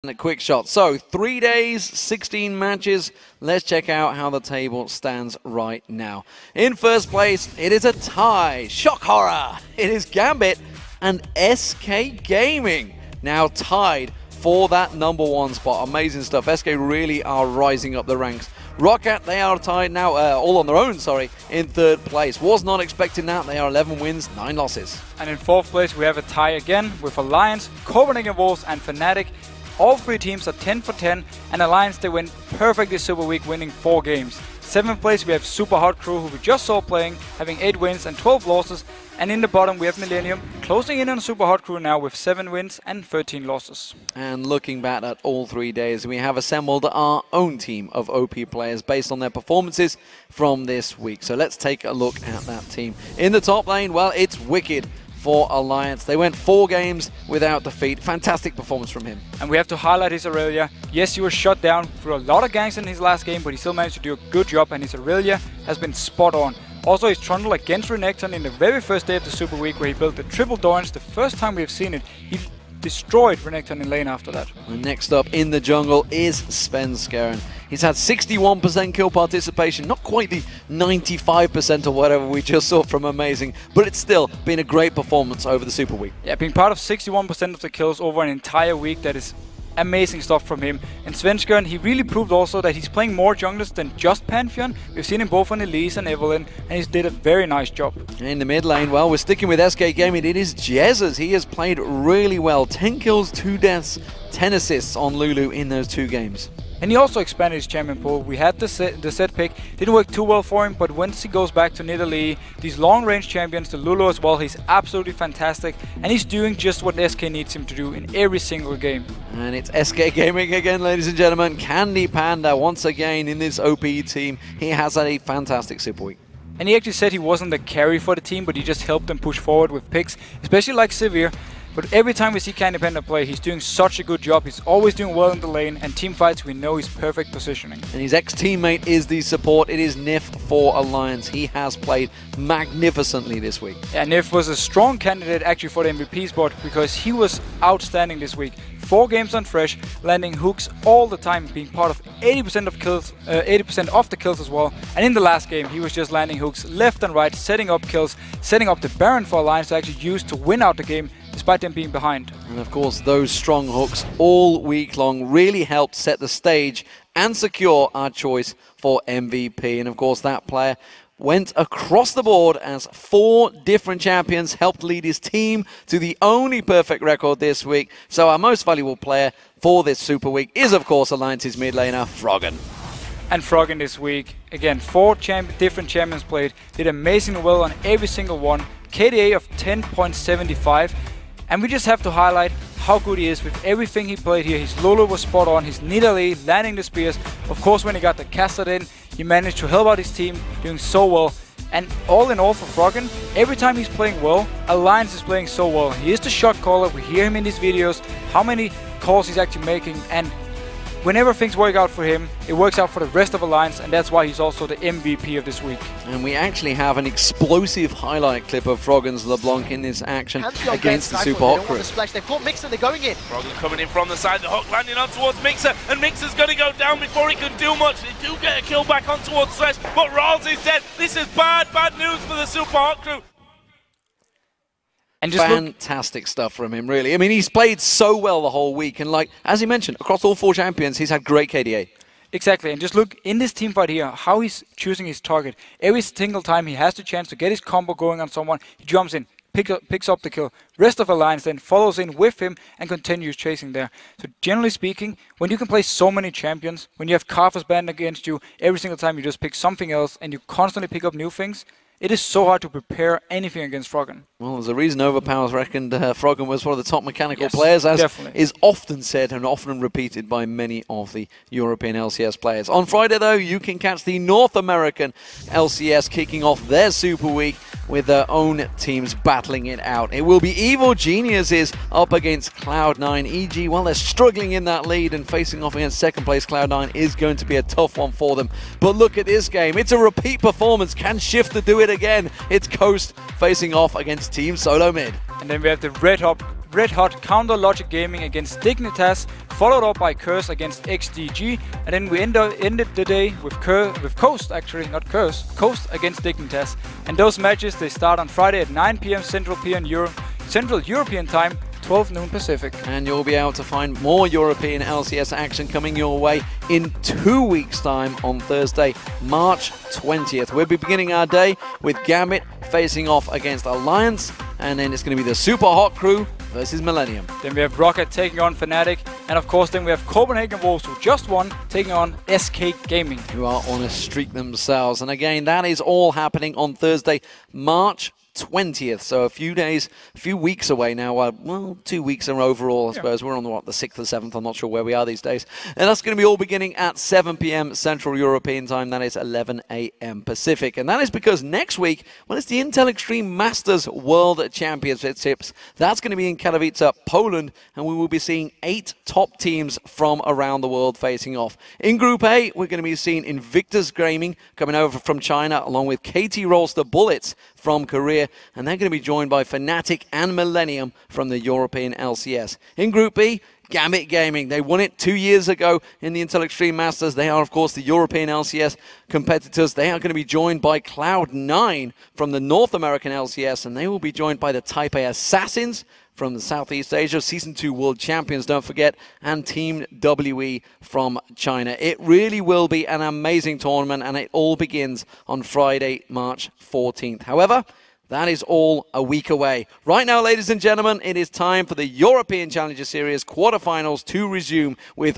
A quick shot. So 3 days, 16 matches. Let's check out how the table stands right now. In first place, it is a tie. Shock horror. It is Gambit and SK Gaming now tied for that #1 spot. Amazing stuff. SK really are rising up the ranks. Rocket, they are tied now, all on their own, in third place. Was not expecting that. They are 11 wins, 9 losses. And in fourth place, we have a tie again with Alliance, Copenhagen Wolves and Fnatic. All three teams are 10 for 10, and Alliance, they went perfectly Super Week, winning 4 games. 7th place, we have Super Hot Crew, who we just saw playing, having 8 wins and 12 losses. And in the bottom, we have Millennium, closing in on Super Hot Crew now with 7 wins and 13 losses. And looking back at all 3 days, we have assembled our own team of OP players based on their performances from this week. So let's take a look at that team. In the top lane, well, it's Wicked for Alliance. They went 4 games without defeat. Fantastic performance from him. And we have to highlight his Aurelia. Yes, he was shut down through a lot of ganks in his last game, but he still managed to do a good job, and his Aurelia has been spot on. Also, his Trundle against Renekton in the very first day of the Super Week, where he built the triple Doran's, the first time we've seen it. He destroyed Renekton in lane after that. And next up in the jungle is Svenskeren. He's had 61% kill participation, not quite the 95% or whatever we just saw from Amazing, but it's still been a great performance over the Super Week. Yeah, being part of 61% of the kills over an entire week, that is amazing stuff from him. And Svenskeren, he really proved also that he's playing more junglers than just Pantheon. We've seen him both on Elise and Evelynn, and he's did a very nice job. In the mid lane, well, we're sticking with SK Gaming. It is Jezzas. He has played really well. 10 kills, 2 deaths, 10 assists on Lulu in those 2 games. And he also expanded his champion pool. We had the set pick, didn't work too well for him, but once he goes back to Nidalee, these long-range champions, the Lulu as well, he's absolutely fantastic, and he's doing just what SK needs him to do in every single game. And it's SK Gaming again, ladies and gentlemen. Candy Panda once again in this OP team. He has had a fantastic Super Week. And he actually said he wasn't the carry for the team, but he just helped them push forward with picks, especially like Severe. But every time we see Candy Panda play, he's doing such a good job. He's always doing well in the lane, and team fights, we know he's perfect positioning. And his ex-teammate is the support. It is Nif for Alliance. He has played magnificently this week. Yeah, Nif was a strong candidate actually for the MVP spot, because he was outstanding this week. 4 games on Fresh, landing hooks all the time, being part of 80% of kills, 80% of the kills as well. And in the last game, he was just landing hooks left and right, setting up kills, setting up the Baron for Alliance to actually use to win out the game, despite them being behind. And of course, those strong hooks all week long really helped set the stage and secure our choice for MVP. And of course, that player went across the board as 4 different champions helped lead his team to the only perfect record this week. So our most valuable player for this Super Week is, of course, Alliance's mid laner, Froggen. And Froggen this week, again, 4 different champions played, did amazingly well on every single one. KDA of 10.75. And we just have to highlight how good he is with everything he played here. His Lulu was spot on, his Nidalee landing the spears. Of course, when he got the caster in, he managed to help out his team, doing so well. And all in all for Froggen, every time he's playing well, Alliance is playing so well. He is the shot caller, we hear him in these videos, how many calls he's actually making, and whenever things work out for him, it works out for the rest of Alliance, and that's why he's also the MVP of this week. And we actually have an explosive highlight clip of Froggen's LeBlanc in this action against the Super Hot Crew. They've got Mixer, they're going in. Froggen coming in from the side, the hook landing on towards Mixer, and Mixer's going to go down before he can do much. They do get a kill back on towards Slash, but Rawls is dead. This is bad news for the Super Hot Crew. And just fantastic stuff from him, really. I mean, he's played so well the whole week, and like, as he mentioned, across all 4 champions, he's had great KDA. Exactly, and just look in this team fight here, how he's choosing his target. Every single time he has the chance to get his combo going on someone, he jumps in, picks up the kill. Rest of Alliance then follows in with him and continues chasing there. So generally speaking, when you can play so many champions, when you have Karthus banned against you, every single time you just pick something else and you constantly pick up new things, it is so hard to prepare anything against Froggen. Well, there's a reason Overpowers reckoned Froggen was one of the top mechanical players, as is often said and often repeated by many of the European LCS players. On Friday, though, you can catch the North American LCS kicking off their Super Week with their own teams battling it out. It will be Evil Geniuses up against Cloud9. EG, well, they're struggling in that lead, and facing off against second place Cloud9 is going to be a tough one for them. But look at this game. It's a repeat performance. Can Shifter do it again? It's Coast facing off against Team Solo Mid. And then we have the red red hot Counter Logic Gaming against Dignitas, followed up by Curse against XDG, and then we ended the day with Coast, actually, not Curse, Coast against Dignitas. And those matches, they start on Friday at 9 p.m. Central European Time, 12 noon Pacific. And you'll be able to find more European LCS action coming your way in 2 weeks' time on Thursday, March 20th. We'll be beginning our day with Gambit facing off against Alliance, and then it's going to be the Super Hot Crew versus Millennium. Then we have Rocket taking on Fnatic, and of course then we have Copenhagen Wolves, who just won, taking on SK Gaming, who are on a streak themselves. And again, that is all happening on Thursday, March 20th, so a few weeks away now. Well, 2 weeks are overall, I suppose. We're on the 6th or 7th, I'm not sure where we are these days. And that's going to be all beginning at 7 p.m. Central European Time. That is 11 a.m. Pacific. And that is because next week, well, it's the Intel Extreme Masters World Championships. That's going to be in Katowice, Poland, and we will be seeing 8 top teams from around the world facing off. In Group A, we're going to be seeing Invictus Gaming coming over from China, along with KT Rolls the Bullets from Korea, and they're going to be joined by Fnatic and Millennium from the European LCS. In Group B, Gambit Gaming. They won it 2 years ago in the Intel Extreme Masters. They are, of course, the European LCS competitors. They are going to be joined by Cloud9 from the North American LCS, and they will be joined by the Taipei Assassins from the Southeast Asia, Season 2 World Champions, don't forget, and Team WE from China. It really will be an amazing tournament, and it all begins on Friday, March 14th. However, that is all a week away. Right now, ladies and gentlemen, it is time for the European Challenger Series quarterfinals to resume, with